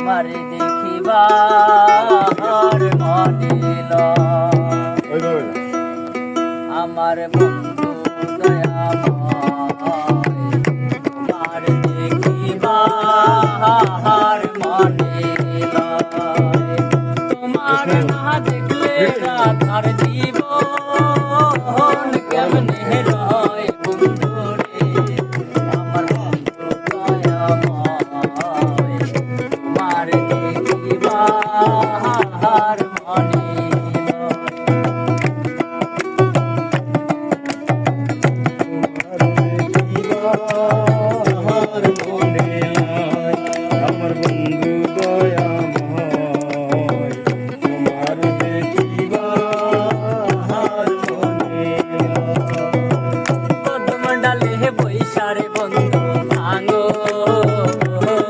তোমারে দেখিবার মনে লয় আমার বন্ধু দয়াময় তোমার দেখিবার মনে লয় তোমার না দেখলে রাধার জীবন কেমনে রয় বন্ধু রে আমার বন্ধু দয়াময় তোমার দেখিবার মনে আমার বন্ধু